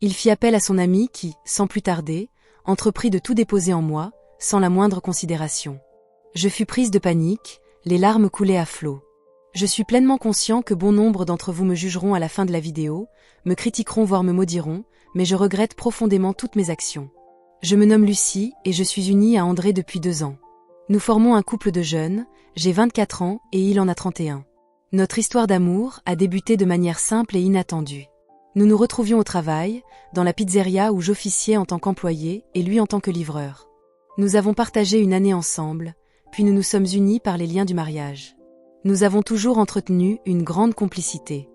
Il fit appel à son ami qui, sans plus tarder, entreprit de tout déposer en moi, sans la moindre considération. Je fus prise de panique, les larmes coulaient à flots. Je suis pleinement conscient que bon nombre d'entre vous me jugeront à la fin de la vidéo, me critiqueront voire me maudiront, mais je regrette profondément toutes mes actions. Je me nomme Lucie et je suis unie à André depuis 2 ans. Nous formons un couple de jeunes, j'ai 24 ans et il en a 31. Notre histoire d'amour a débuté de manière simple et inattendue. Nous nous retrouvions au travail, dans la pizzeria où j'officiais en tant qu'employé et lui en tant que livreur. Nous avons partagé une année ensemble, puis nous nous sommes unis par les liens du mariage. Nous avons toujours entretenu une grande complicité.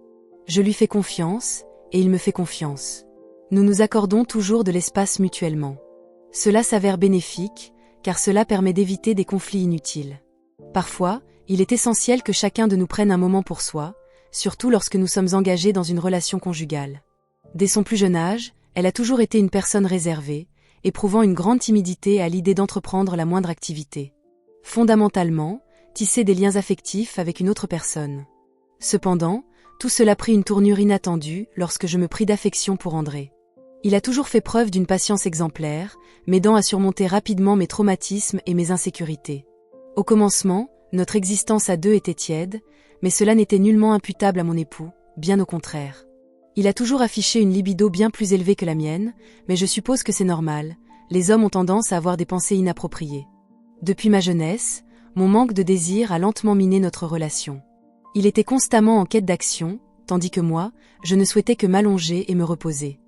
Je lui fais confiance, et il me fait confiance. Nous nous accordons toujours de l'espace mutuellement. Cela s'avère bénéfique, car cela permet d'éviter des conflits inutiles. Parfois, il est essentiel que chacun de nous prenne un moment pour soi, surtout lorsque nous sommes engagés dans une relation conjugale. Dès son plus jeune âge, elle a toujours été une personne réservée, éprouvant une grande timidité à l'idée d'entreprendre la moindre activité. Fondamentalement, tisser des liens affectifs avec une autre personne. Cependant, tout cela prit une tournure inattendue lorsque je me pris d'affection pour André. Il a toujours fait preuve d'une patience exemplaire, m'aidant à surmonter rapidement mes traumatismes et mes insécurités. Au commencement, notre existence à deux était tiède, mais cela n'était nullement imputable à mon époux, bien au contraire. Il a toujours affiché une libido bien plus élevée que la mienne, mais je suppose que c'est normal, les hommes ont tendance à avoir des pensées inappropriées. Depuis ma jeunesse, mon manque de désir a lentement miné notre relation. Il était constamment en quête d'action, tandis que moi, je ne souhaitais que m'allonger et me reposer.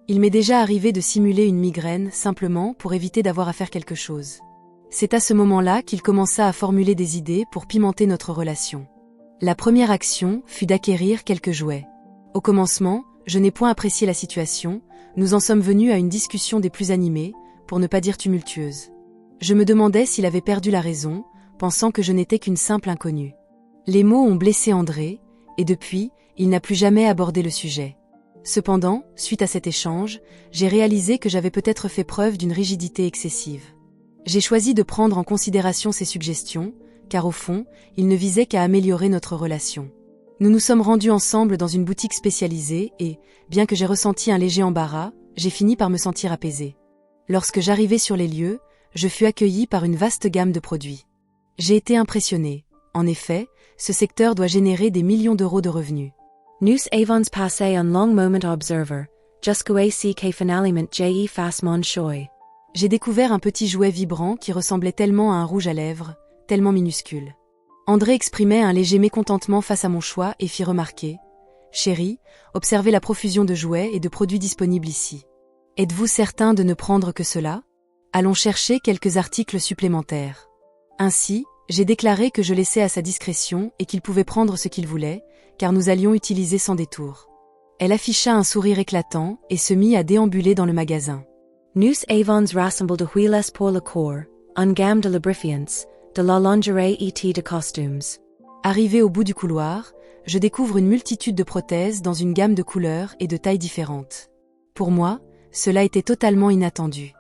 Il m'est déjà arrivé de simuler une migraine simplement pour éviter d'avoir à faire quelque chose. C'est à ce moment-là qu'il commença à formuler des idées pour pimenter notre relation. La première action fut d'acquérir quelques jouets. Au commencement, je n'ai point apprécié la situation, nous en sommes venus à une discussion des plus animées, pour ne pas dire tumultueuse. Je me demandais s'il avait perdu la raison, pensant que je n'étais qu'une simple inconnue. Les mots ont blessé André, et depuis, il n'a plus jamais abordé le sujet. Cependant, suite à cet échange, j'ai réalisé que j'avais peut-être fait preuve d'une rigidité excessive. J'ai choisi de prendre en considération ses suggestions, car au fond, il ne visait qu'à améliorer notre relation. Nous nous sommes rendus ensemble dans une boutique spécialisée et, bien que j'ai ressenti un léger embarras, j'ai fini par me sentir apaisée. Lorsque j'arrivai sur les lieux, je fus accueillie par une vaste gamme de produits. J'ai été impressionnée. En effet, ce secteur doit générer des millions d'euros de revenus. Nous avons passé un long moment à observer, jusqu'à ce que finalement j'ai fait mon choix. J'ai découvert un petit jouet vibrant qui ressemblait tellement à un rouge à lèvres, tellement minuscule. André exprimait un léger mécontentement face à mon choix et fit remarquer « Chérie, observez la profusion de jouets et de produits disponibles ici. Êtes-vous certain de ne prendre que cela? Allons chercher quelques articles supplémentaires. » Ainsi, j'ai déclaré que je laissais à sa discrétion et qu'il pouvait prendre ce qu'il voulait, car nous allions utiliser sans détour. Elle afficha un sourire éclatant et se mit à déambuler dans le magasin. Nous avons rassemblé de huiles pour le corps, une gamme de lubrifiants, de la lingerie et de costumes. Arrivé au bout du couloir, je découvre une multitude de prothèses dans une gamme de couleurs et de tailles différentes. Pour moi, cela était totalement inattendu.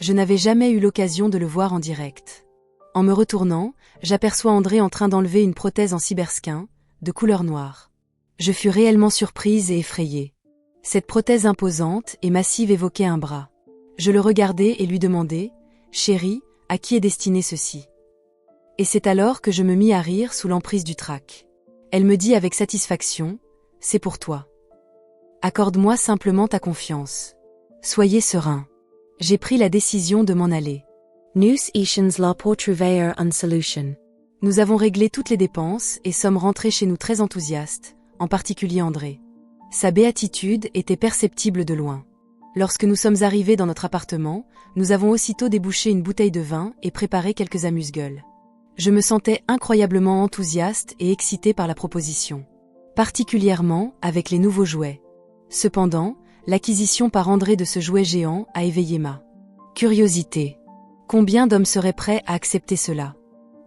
Je n'avais jamais eu l'occasion de le voir en direct. En me retournant, j'aperçois André en train d'enlever une prothèse en cyberskin, de couleur noire. Je fus réellement surprise et effrayée. Cette prothèse imposante et massive évoquait un bras. Je le regardai et lui demandai « Chérie, à qui est destiné ceci ?» Et c'est alors que je me mis à rire sous l'emprise du trac. Elle me dit avec satisfaction « C'est pour toi. Accorde-moi simplement ta confiance. Soyez serein. » J'ai pris la décision de m'en aller. Nous avons là pour trouver une solution. Nous avons réglé toutes les dépenses et sommes rentrés chez nous très enthousiastes, en particulier André. Sa béatitude était perceptible de loin. Lorsque nous sommes arrivés dans notre appartement, nous avons aussitôt débouché une bouteille de vin et préparé quelques amuse-gueules. Je me sentais incroyablement enthousiaste et excitée par la proposition. Particulièrement avec les nouveaux jouets. Cependant, l'acquisition par André de ce jouet géant a éveillé ma curiosité. Combien d'hommes seraient prêts à accepter cela?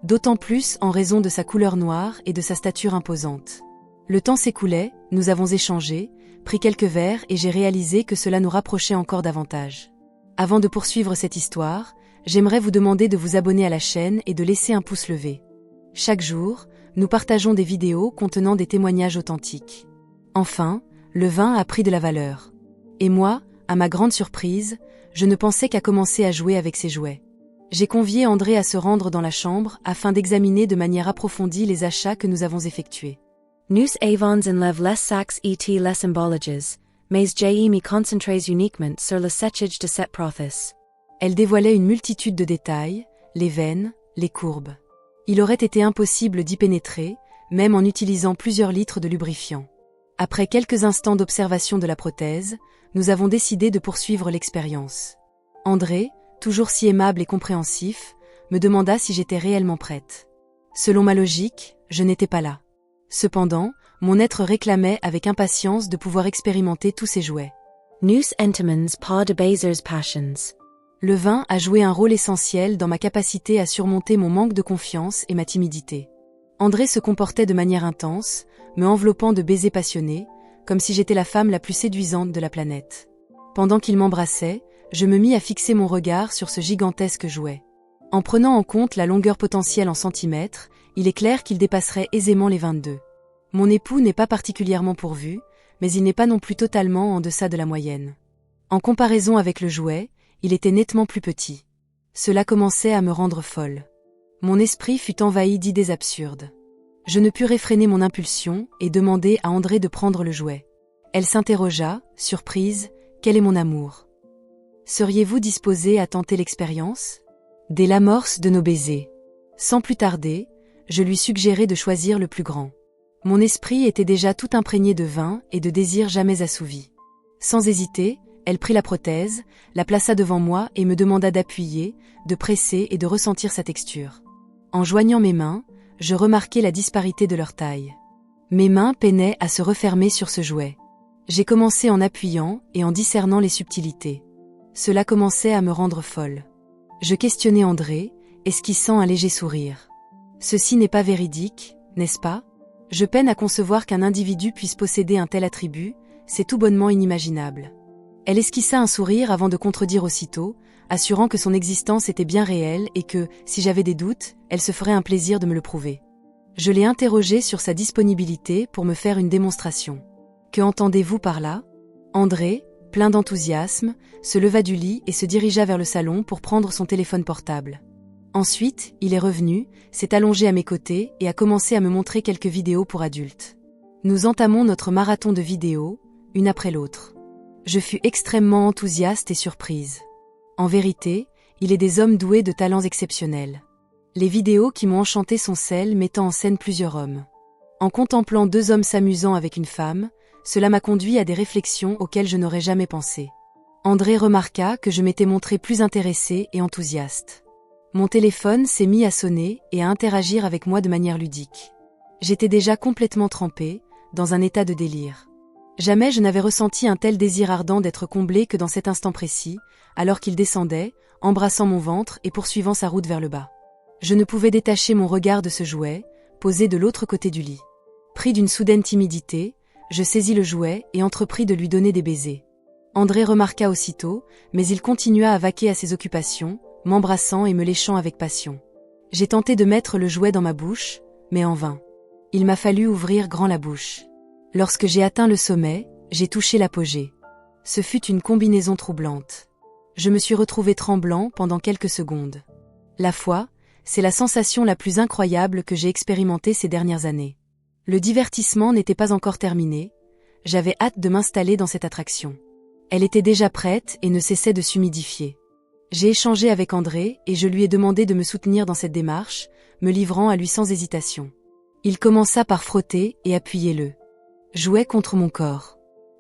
D'autant plus en raison de sa couleur noire et de sa stature imposante. Le temps s'écoulait, nous avons échangé, pris quelques verres et j'ai réalisé que cela nous rapprochait encore davantage. Avant de poursuivre cette histoire, j'aimerais vous demander de vous abonner à la chaîne et de laisser un pouce levé. Chaque jour, nous partageons des vidéos contenant des témoignages authentiques. Enfin, le vin a pris de la valeur. Et moi, À ma grande surprise, je ne pensais qu'à commencer à jouer avec ses jouets. J'ai convié André à se rendre dans la chambre afin d'examiner de manière approfondie les achats que nous avons effectués. Nous avons en lev les sacs et les embalages, mais j'ai me concentrer uniquement sur le séchage de cette process. Elle dévoilait une multitude de détails, les veines, les courbes. Il aurait été impossible d'y pénétrer, même en utilisant plusieurs litres de lubrifiant. Après quelques instants d'observation de la prothèse, nous avons décidé de poursuivre l'expérience. André, toujours si aimable et compréhensif, me demanda si j'étais réellement prête. Selon ma logique, je n'étais pas là. Cependant, mon être réclamait avec impatience de pouvoir expérimenter tous ces jouets. Nous entamons pas de baisers passions. Le vin a joué un rôle essentiel dans ma capacité à surmonter mon manque de confiance et ma timidité. André se comportait de manière intense, me enveloppant de baisers passionnés, comme si j'étais la femme la plus séduisante de la planète. Pendant qu'il m'embrassait, je me mis à fixer mon regard sur ce gigantesque jouet. En prenant en compte la longueur potentielle en centimètres, il est clair qu'il dépasserait aisément les 22. Mon époux n'est pas particulièrement pourvu, mais il n'est pas non plus totalement en deçà de la moyenne. En comparaison avec le jouet, il était nettement plus petit. Cela commençait à me rendre folle. Mon esprit fut envahi d'idées absurdes. Je ne pus réfréner mon impulsion et demander à André de prendre le jouet. Elle s'interrogea, surprise, « Quel est mon amour ? Seriez-vous disposé à tenter l'expérience ?» Dès l'amorce de nos baisers. Sans plus tarder, je lui suggérai de choisir le plus grand. Mon esprit était déjà tout imprégné de vin et de désirs jamais assouvis. Sans hésiter, elle prit la prothèse, la plaça devant moi et me demanda d'appuyer, de presser et de ressentir sa texture. En joignant mes mains, je remarquai la disparité de leur taille. Mes mains peinaient à se refermer sur ce jouet. J'ai commencé en appuyant et en discernant les subtilités. Cela commençait à me rendre folle. Je questionnai André, esquissant un léger sourire. Ceci n'est pas véridique, n'est-ce pas ? Je peine à concevoir qu'un individu puisse posséder un tel attribut, c'est tout bonnement inimaginable. Elle esquissa un sourire avant de contredire aussitôt, assurant que son existence était bien réelle et que, si j'avais des doutes, elle se ferait un plaisir de me le prouver. Je l'ai interrogée sur sa disponibilité pour me faire une démonstration. « Que entendez-vous par là ?» André, plein d'enthousiasme, se leva du lit et se dirigea vers le salon pour prendre son téléphone portable. Ensuite, il est revenu, s'est allongé à mes côtés et a commencé à me montrer quelques vidéos pour adultes. Nous entamons notre marathon de vidéos, une après l'autre. Je fus extrêmement enthousiaste et surprise. En vérité, il est des hommes doués de talents exceptionnels. Les vidéos qui m'ont enchanté sont celles mettant en scène plusieurs hommes. En contemplant deux hommes s'amusant avec une femme, cela m'a conduit à des réflexions auxquelles je n'aurais jamais pensé. André remarqua que je m'étais montré plus intéressé et enthousiaste. Mon téléphone s'est mis à sonner et à interagir avec moi de manière ludique. J'étais déjà complètement trempé, dans un état de délire. Jamais je n'avais ressenti un tel désir ardent d'être comblé que dans cet instant précis, alors qu'il descendait, embrassant mon ventre et poursuivant sa route vers le bas. Je ne pouvais détacher mon regard de ce jouet, posé de l'autre côté du lit. Pris d'une soudaine timidité, je saisis le jouet et entrepris de lui donner des baisers. André remarqua aussitôt, mais il continua à vaquer à ses occupations, m'embrassant et me léchant avec passion. J'ai tenté de mettre le jouet dans ma bouche, mais en vain. Il m'a fallu ouvrir grand la bouche. Lorsque j'ai atteint le sommet, j'ai touché l'apogée. Ce fut une combinaison troublante. Je me suis retrouvé tremblant pendant quelques secondes. La foi, c'est la sensation la plus incroyable que j'ai expérimentée ces dernières années. Le divertissement n'était pas encore terminé, j'avais hâte de m'installer dans cette attraction. Elle était déjà prête et ne cessait de s'humidifier. J'ai échangé avec André et je lui ai demandé de me soutenir dans cette démarche, me livrant à lui sans hésitation. Il commença par frotter et appuyer le jouet contre mon corps.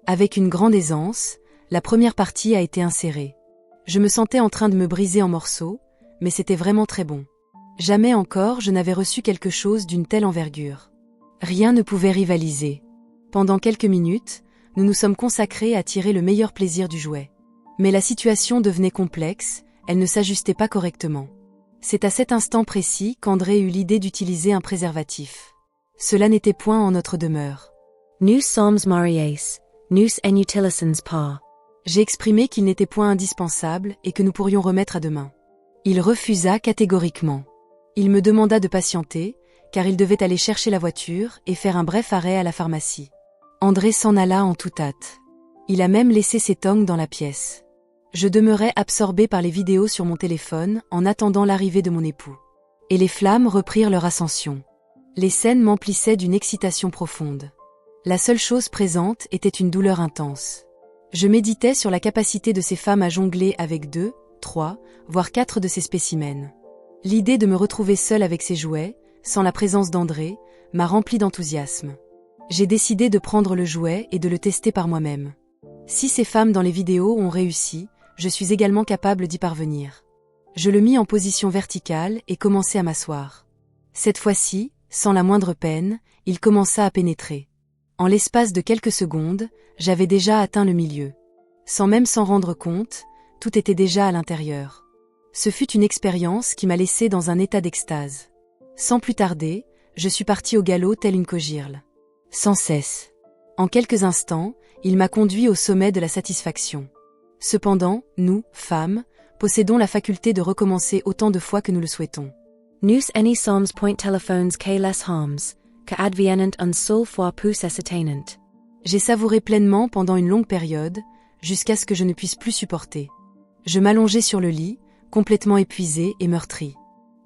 Avec une grande aisance, la première partie a été insérée. Je me sentais en train de me briser en morceaux, mais c'était vraiment très bon. Jamais encore je n'avais reçu quelque chose d'une telle envergure. Rien ne pouvait rivaliser. Pendant quelques minutes, nous nous sommes consacrés à tirer le meilleur plaisir du jouet. Mais la situation devenait complexe, elle ne s'ajustait pas correctement. C'est à cet instant précis qu'André eut l'idée d'utiliser un préservatif. Cela n'était point en notre demeure. Nous sommes mariés, nous en utilisons pas. J'ai exprimé qu'il n'était point indispensable et que nous pourrions remettre à demain. Il refusa catégoriquement. Il me demanda de patienter, car il devait aller chercher la voiture et faire un bref arrêt à la pharmacie. André s'en alla en toute hâte. Il a même laissé ses tongs dans la pièce. Je demeurais absorbée par les vidéos sur mon téléphone en attendant l'arrivée de mon époux. Et les flammes reprirent leur ascension. Les scènes m'emplissaient d'une excitation profonde. La seule chose présente était une douleur intense. Je méditais sur la capacité de ces femmes à jongler avec 2, 3, voire 4 de ces spécimens. L'idée de me retrouver seule avec ces jouets, sans la présence d'André, m'a rempli d'enthousiasme. J'ai décidé de prendre le jouet et de le tester par moi-même. Si ces femmes dans les vidéos ont réussi, je suis également capable d'y parvenir. Je le mis en position verticale et commençai à m'asseoir. Cette fois-ci, sans la moindre peine, il commença à pénétrer. En l'espace de quelques secondes, j'avais déjà atteint le milieu. Sans même s'en rendre compte, tout était déjà à l'intérieur. Ce fut une expérience qui m'a laissé dans un état d'extase. Sans plus tarder, je suis partie au galop telle une cogirle. Sans cesse. En quelques instants, il m'a conduit au sommet de la satisfaction. Cependant, nous, femmes, possédons la faculté de recommencer autant de fois que nous le souhaitons. Nous any sommes point telephones que les harms, que adviennent un seul fois plus ascertainent. J'ai savouré pleinement pendant une longue période, jusqu'à ce que je ne puisse plus supporter. Je m'allongeai sur le lit, complètement épuisée et meurtrie.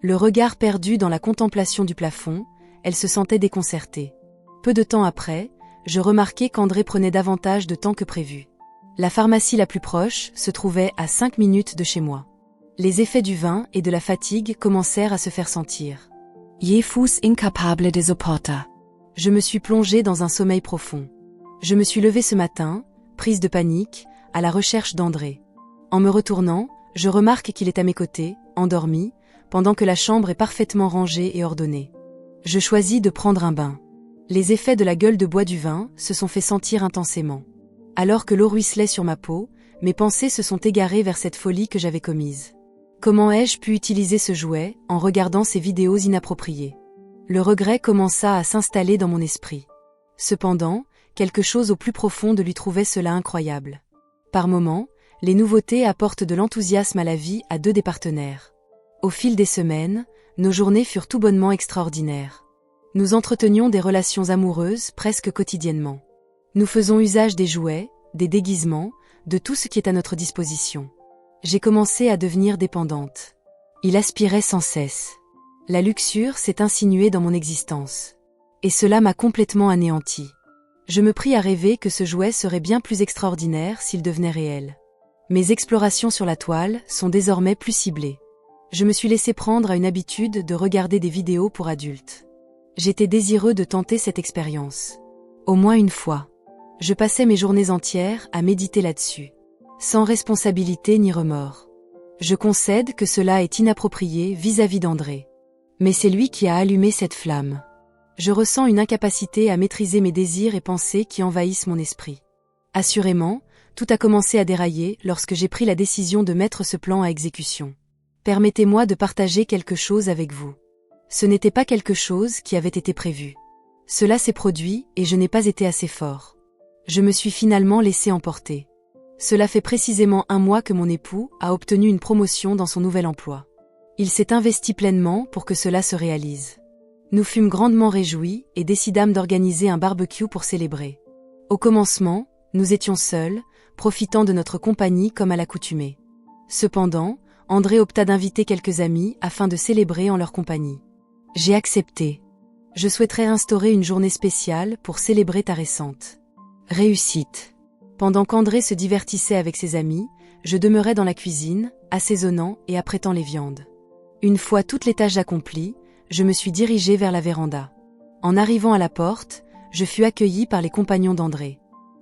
Le regard perdu dans la contemplation du plafond, elle se sentait déconcertée. Peu de temps après, je remarquai qu'André prenait davantage de temps que prévu. La pharmacie la plus proche se trouvait à 5 minutes de chez moi. Les effets du vin et de la fatigue commencèrent à se faire sentir. Je fus incapable de supporter. Je me suis plongée dans un sommeil profond. Je me suis levée ce matin, prise de panique, à la recherche d'André. En me retournant, je remarque qu'il est à mes côtés, endormi, pendant que la chambre est parfaitement rangée et ordonnée. Je choisis de prendre un bain. Les effets de la gueule de bois du vin se sont fait sentir intensément. Alors que l'eau ruisselait sur ma peau, mes pensées se sont égarées vers cette folie que j'avais commise. Comment ai-je pu utiliser ce jouet en regardant ces vidéos inappropriées? Le regret commença à s'installer dans mon esprit. Cependant, quelque chose au plus profond de lui trouvait cela incroyable. Par moments, les nouveautés apportent de l'enthousiasme à la vie à 2 des partenaires. Au fil des semaines, nos journées furent tout bonnement extraordinaires. Nous entretenions des relations amoureuses presque quotidiennement. Nous faisons usage des jouets, des déguisements, de tout ce qui est à notre disposition. J'ai commencé à devenir dépendante. Il aspirait sans cesse. La luxure s'est insinuée dans mon existence. Et cela m'a complètement anéantie. Je me pris à rêver que ce jouet serait bien plus extraordinaire s'il devenait réel. Mes explorations sur la toile sont désormais plus ciblées. Je me suis laissé prendre à une habitude de regarder des vidéos pour adultes. J'étais désireux de tenter cette expérience. Au moins une fois. Je passais mes journées entières à méditer là-dessus. Sans responsabilité ni remords. Je concède que cela est inapproprié vis-à-vis d'André. Mais c'est lui qui a allumé cette flamme. Je ressens une incapacité à maîtriser mes désirs et pensées qui envahissent mon esprit. Assurément, tout a commencé à dérailler lorsque j'ai pris la décision de mettre ce plan à exécution. Permettez-moi de partager quelque chose avec vous. Ce n'était pas quelque chose qui avait été prévu. Cela s'est produit et je n'ai pas été assez fort. Je me suis finalement laissé emporter. Cela fait précisément 1 mois que mon époux a obtenu une promotion dans son nouvel emploi. Il s'est investi pleinement pour que cela se réalise. Nous fûmes grandement réjouis et décidâmes d'organiser un barbecue pour célébrer. Au commencement, nous étions seuls, profitant de notre compagnie comme à l'accoutumée. Cependant, André opta d'inviter quelques amis afin de célébrer en leur compagnie. J'ai accepté. Je souhaiterais instaurer une journée spéciale pour célébrer ta récente réussite. Pendant qu'André se divertissait avec ses amis, je demeurais dans la cuisine, assaisonnant et apprêtant les viandes. Une fois toutes les tâches accomplies, je me suis dirigée vers la véranda. En arrivant à la porte, je fus accueillie par les compagnons d'André.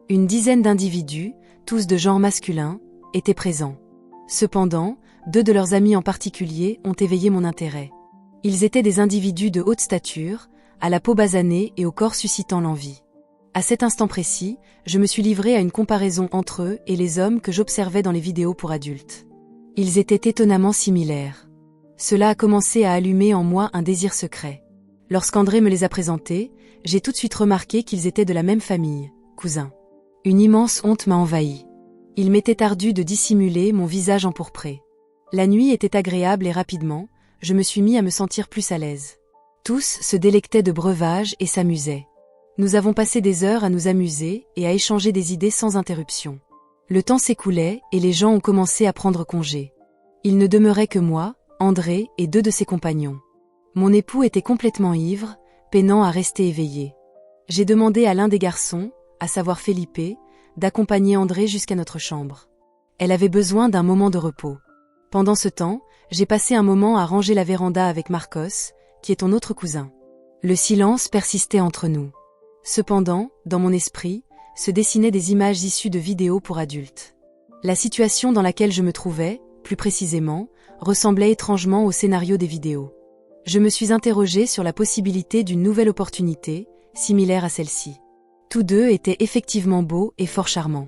Une dizaine d'individus, tous de genre masculin, étaient présents. Cependant, 2 de leurs amis en particulier ont éveillé mon intérêt. Ils étaient des individus de haute stature, à la peau basanée et au corps suscitant l'envie. À cet instant précis, je me suis livrée à une comparaison entre eux et les hommes que j'observais dans les vidéos pour adultes. Ils étaient étonnamment similaires. Cela a commencé à allumer en moi un désir secret. Lorsqu'André me les a présentés, j'ai tout de suite remarqué qu'ils étaient de la même famille, cousins. Une immense honte m'a envahi. Il m'était ardu de dissimuler mon visage empourpré. La nuit était agréable et rapidement, je me suis mis à me sentir plus à l'aise. Tous se délectaient de breuvages et s'amusaient. Nous avons passé des heures à nous amuser et à échanger des idées sans interruption. Le temps s'écoulait et les gens ont commencé à prendre congé. Il ne demeurait que moi, André et 2 de ses compagnons. Mon époux était complètement ivre, peinant à rester éveillé. J'ai demandé à l'un des garçons, à savoir Felipe, d'accompagner André jusqu'à notre chambre. Elle avait besoin d'un moment de repos. Pendant ce temps, j'ai passé un moment à ranger la véranda avec Marcos, qui est ton autre cousin. Le silence persistait entre nous. Cependant, dans mon esprit, se dessinaient des images issues de vidéos pour adultes. La situation dans laquelle je me trouvais, plus précisément, ressemblait étrangement au scénario des vidéos. Je me suis interrogée sur la possibilité d'une nouvelle opportunité, similaire à celle-ci. Tous 2 étaient effectivement beaux et fort charmants.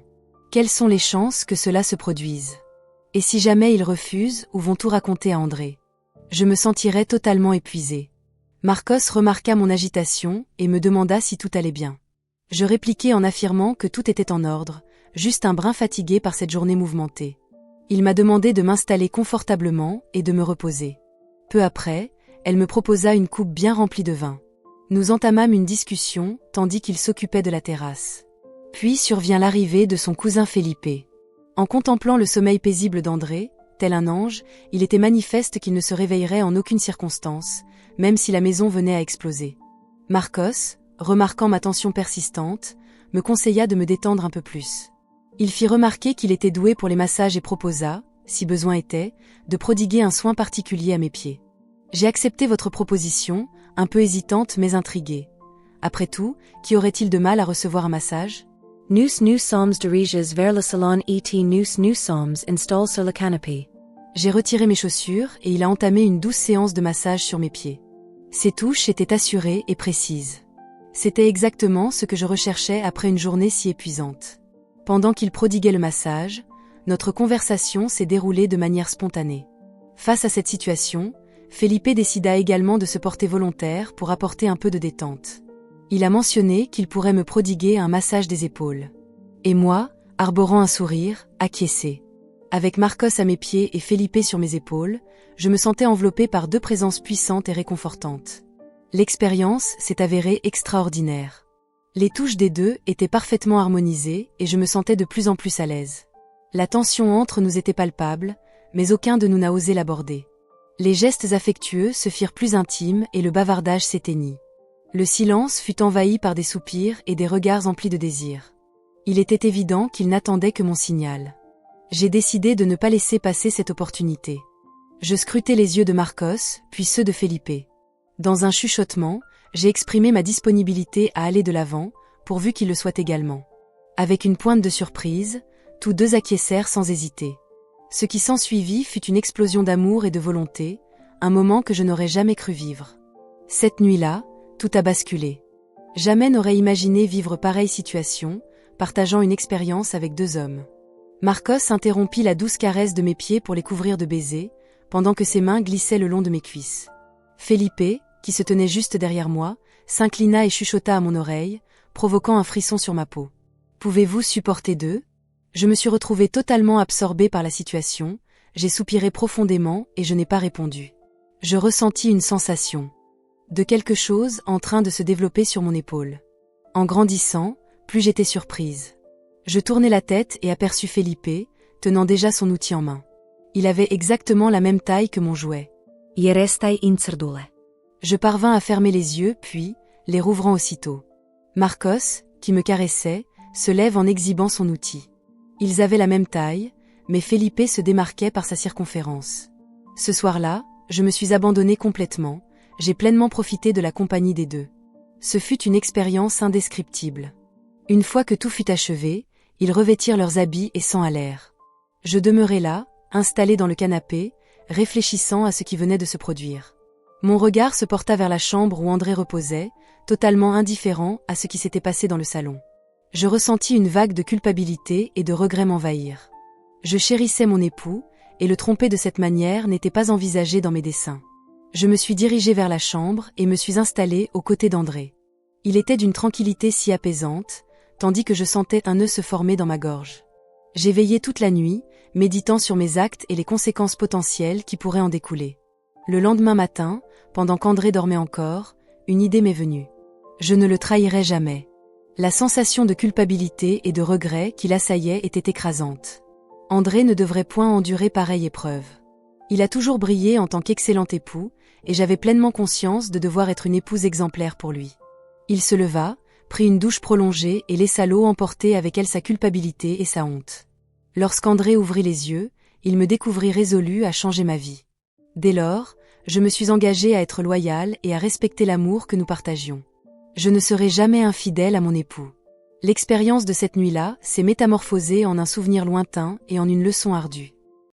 Quelles sont les chances que cela se produise? Et si jamais ils refusent ou vont tout raconter à André? Je me sentirais totalement épuisée. Marcos remarqua mon agitation et me demanda si tout allait bien. Je répliquai en affirmant que tout était en ordre, juste un brin fatigué par cette journée mouvementée. Il m'a demandé de m'installer confortablement et de me reposer. Peu après, elle me proposa une coupe bien remplie de vin. Nous entamâmes une discussion, tandis qu'il s'occupait de la terrasse. Puis survient l'arrivée de son cousin Felipe. En contemplant le sommeil paisible d'André, tel un ange, il était manifeste qu'il ne se réveillerait en aucune circonstance, même si la maison venait à exploser. Marcos, remarquant ma tension persistante, me conseilla de me détendre un peu plus. Il fit remarquer qu'il était doué pour les massages et proposa, si besoin était, de prodiguer un soin particulier à mes pieds. J'ai accepté votre proposition, un peu hésitante mais intriguée. Après tout, qui aurait-il de mal à recevoir un massage? Nous sommes dirigés vers le salon et nous sommes installés sur le canapé. J'ai retiré mes chaussures et il a entamé une douce séance de massage sur mes pieds. Ses touches étaient assurées et précises. C'était exactement ce que je recherchais après une journée si épuisante. Pendant qu'il prodiguait le massage, notre conversation s'est déroulée de manière spontanée. Face à cette situation, Felipe décida également de se porter volontaire pour apporter un peu de détente. Il a mentionné qu'il pourrait me prodiguer un massage des épaules. Et moi, arborant un sourire, acquiescé. Avec Marcos à mes pieds et Felipe sur mes épaules, je me sentais enveloppée par 2 présences puissantes et réconfortantes. L'expérience s'est avérée extraordinaire. Les touches des 2 étaient parfaitement harmonisées et je me sentais de plus en plus à l'aise. La tension entre nous était palpable, mais aucun de nous n'a osé l'aborder. Les gestes affectueux se firent plus intimes et le bavardage s'éteignit. Le silence fut envahi par des soupirs et des regards emplis de désir. Il était évident qu'il n'attendait que mon signal. J'ai décidé de ne pas laisser passer cette opportunité. Je scrutai les yeux de Marcos, puis ceux de Felipe. Dans un chuchotement, j'ai exprimé ma disponibilité à aller de l'avant, pourvu qu'il le soit également. Avec une pointe de surprise, tous 2 acquiescèrent sans hésiter. Ce qui s'ensuivit fut une explosion d'amour et de volonté, un moment que je n'aurais jamais cru vivre. Cette nuit-là, tout a basculé. Jamais n'aurais imaginé vivre pareille situation, partageant une expérience avec 2 hommes. Marcos interrompit la douce caresse de mes pieds pour les couvrir de baisers, pendant que ses mains glissaient le long de mes cuisses. Felipe, qui se tenait juste derrière moi, s'inclina et chuchota à mon oreille, provoquant un frisson sur ma peau. « Pouvez-vous supporter 2 ?» Je me suis retrouvée totalement absorbée par la situation, j'ai soupiré profondément et je n'ai pas répondu. Je ressentis une sensation de quelque chose en train de se développer sur mon épaule. En grandissant, plus j'étais surprise. Je tournai la tête et aperçus Felipe, tenant déjà son outil en main. Il avait exactement la même taille que mon jouet. Je parvins à fermer les yeux puis, les rouvrant aussitôt. Marcos, qui me caressait, se lève en exhibant son outil. Ils avaient la même taille, mais Felipe se démarquait par sa circonférence. Ce soir-là, je me suis abandonnée complètement, j'ai pleinement profité de la compagnie des 2. Ce fut une expérience indescriptible. Une fois que tout fut achevé, ils revêtirent leurs habits et s'en allèrent. Je demeurai là, installée dans le canapé, réfléchissant à ce qui venait de se produire. Mon regard se porta vers la chambre où André reposait, totalement indifférent à ce qui s'était passé dans le salon. Je ressentis une vague de culpabilité et de regret m'envahir. Je chérissais mon époux, et le tromper de cette manière n'était pas envisagé dans mes desseins. Je me suis dirigée vers la chambre et me suis installée aux côtés d'André. Il était d'une tranquillité si apaisante, tandis que je sentais un nœud se former dans ma gorge. J'ai veillé toute la nuit, méditant sur mes actes et les conséquences potentielles qui pourraient en découler. Le lendemain matin, pendant qu'André dormait encore, une idée m'est venue. Je ne le trahirai jamais. La sensation de culpabilité et de regret qui l'assaillait était écrasante. André ne devrait point endurer pareille épreuve. Il a toujours brillé en tant qu'excellent époux, et j'avais pleinement conscience de devoir être une épouse exemplaire pour lui. Il se leva, prit une douche prolongée et laissa l'eau emporter avec elle sa culpabilité et sa honte. Lorsqu'André ouvrit les yeux, il me découvrit résolu à changer ma vie. Dès lors, je me suis engagée à être loyale et à respecter l'amour que nous partagions. Je ne serai jamais infidèle à mon époux. L'expérience de cette nuit-là s'est métamorphosée en un souvenir lointain et en une leçon ardue.